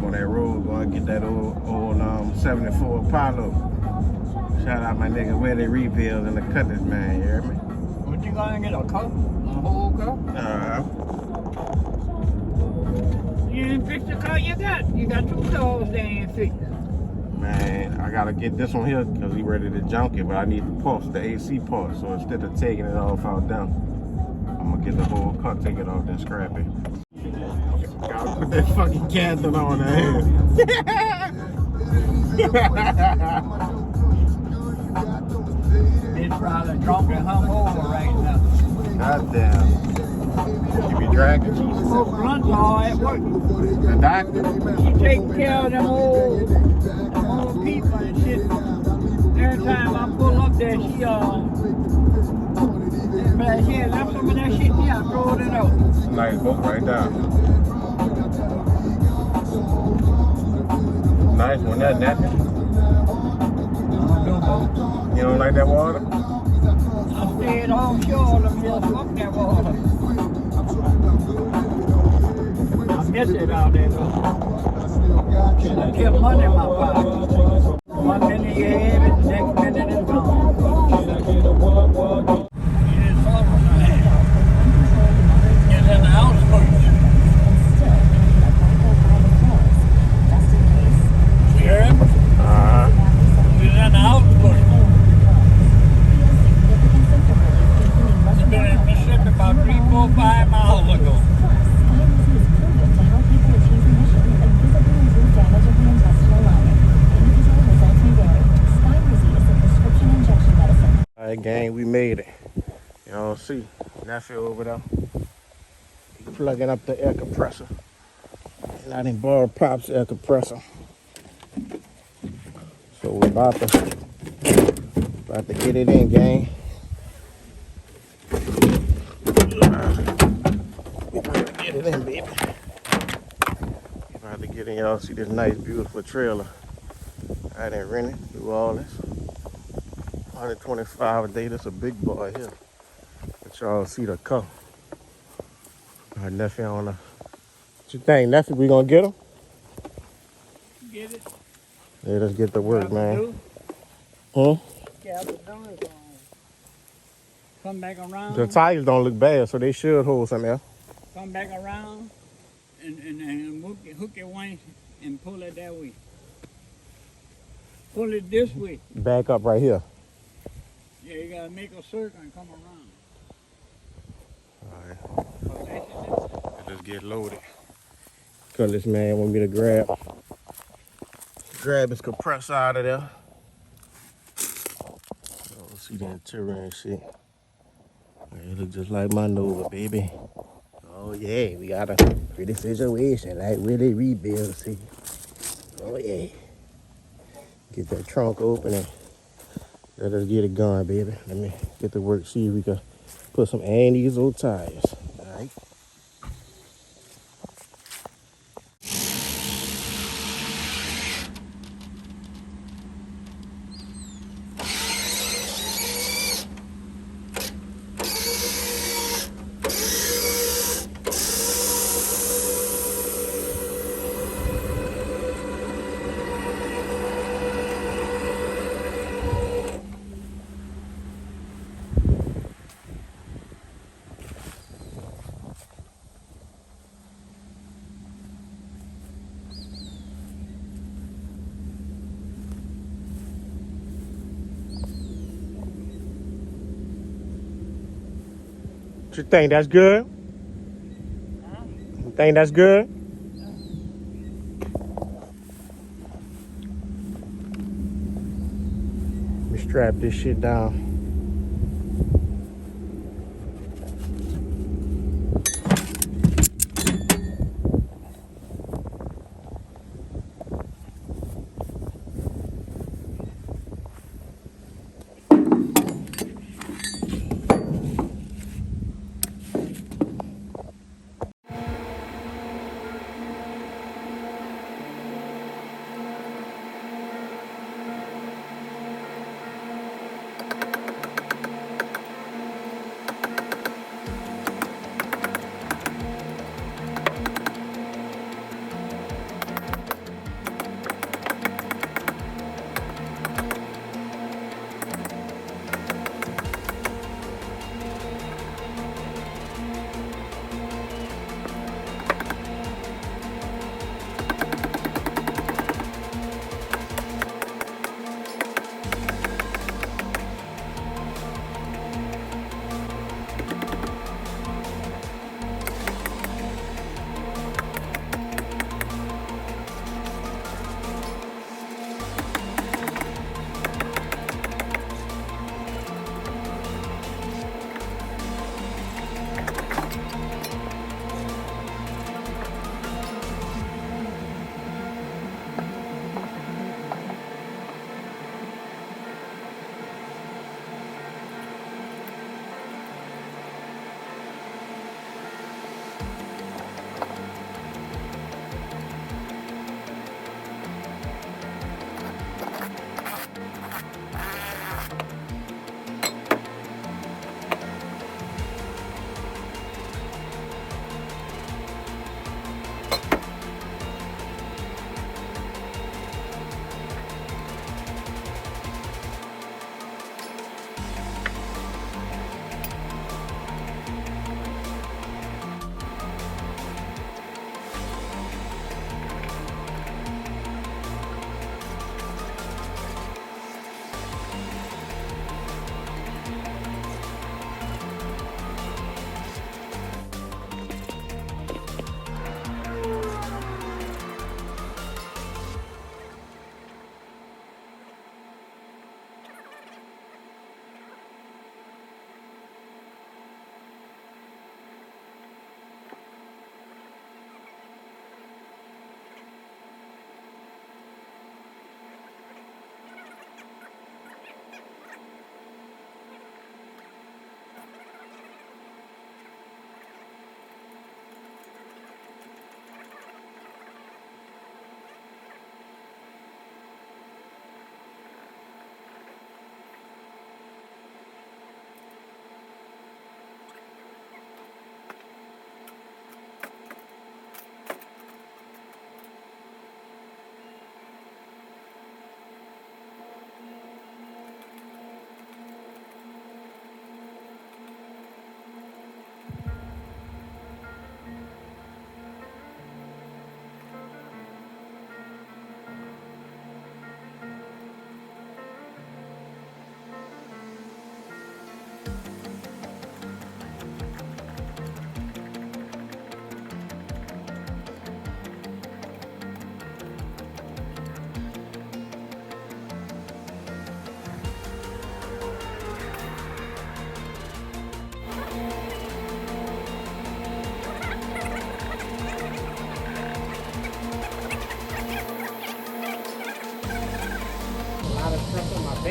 up on that road, going to get that old 74 Apollo. Shout out my nigga where they rebuild in the Cutlass, man, you hear me? What you gonna get, a car? A whole car? You didn't fix the car you got. You got 2 cars they ain't fixed. Man, I gotta get this one here because he ready to junk it, but I need the pulse, the AC pulse. So instead of taking it off out down, I'm gonna get the whole car, take it off, then scrap it. Gotta put that fucking Catherine on there. It's probably drunk and hungover right now. Goddamn. You be dragging? She smoked blunts all at work. The doctor? She taking care of them old people and shit. Every time I pull up there, she had left some of that shit here, I throw it out. It's a nice boat right there. Nice one, that nappy. You don't like that water? I stayed offshore, let me just fuck that water. I miss it out there though. I kept money in my pocket. 1 minute you have it, the next minute it's gone. It's in the outskirts. You hear him? He's in the outskirts. He's been in Mississippi about 3, 4, 5 miles ago. Alright, gang, we made it. Y'all see, nephew over there. He plugging up the air compressor. And I didn't borrow Pop's air compressor. So we're about to get it in, gang. We're about to get it in, baby. We're about to get in. Y'all see this nice, beautiful trailer. I didn't rent it, do all this. 125 a day, that's a big boy here. But y'all see the car. Our nephew on the... What you think, nephew? We gonna get him? Get it? Yeah, let's get to work, man. Yeah, the door is on. Come back around. The tires don't look bad, so they should hold something else. Come back around and hook it once and pull it that way. Pull it this way. Back up right here. Yeah, you gotta make a circle and come around. Alright. Let's get loaded. Cause this man want me to grab his compressor out of there. Oh, see the interior and shit. It look just like my Nova, baby. Oh yeah, we got a pretty situation like where they rebuild, see. Oh yeah. Get that trunk open and let us get it going, baby. Let me get to work, see if we can put some these old tires. All right. What you think, that's good? Huh? You think that's good? Let me strap this shit down.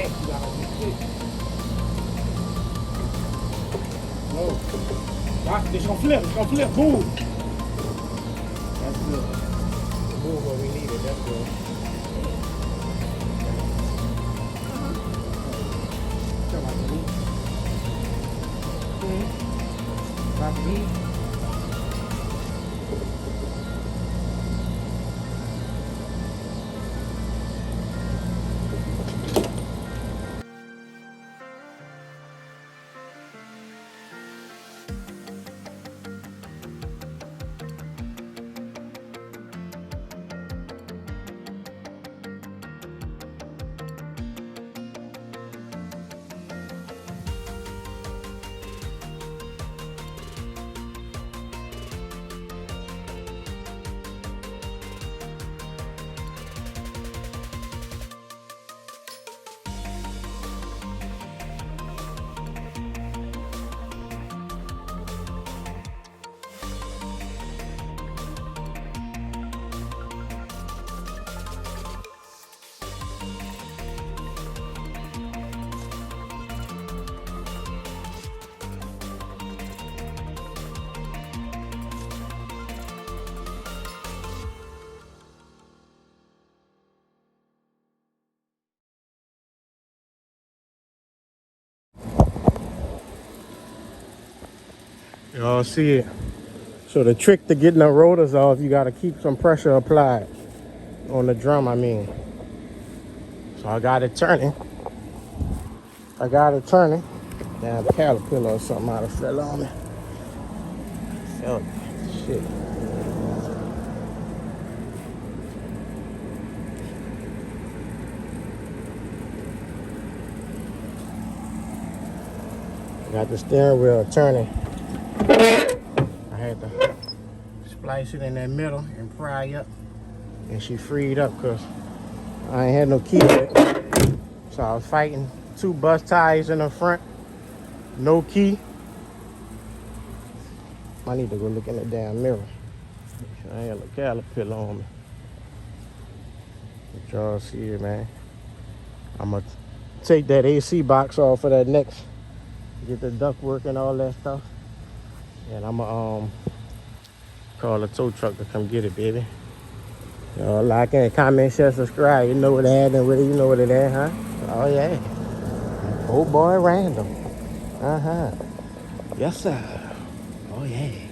tank. You gotta get fixed. No. Watch, it's gonna flip. It's gonna flip. Boom. That's good. Move what we needed. That's good. Come on, baby. Drop the heat. Y'all see it. So the trick to getting the rotors off, you gotta keep some pressure applied on the drum, I mean. So I got it turning. Damn caterpillar or something might have fell on me. Felt it. Shit. Got the steering wheel turning. I had to splice it in that middle and pry up. And she freed up because I ain't had no key yet. So I was fighting 2 bus tires in the front. No key. I need to go look in the damn mirror. Make sure I ain't got a caterpillar on me. But y'all see it, man. I'm going to take that AC box off of that next. Get the duct work and all that stuff. And I'm going to call a tow truck to come get it, baby. Y'all like and comment, share, subscribe. You know what it is and what you know what it is, huh? Oh, yeah. Old boy random. Uh-huh. Yes, sir. Oh, yeah.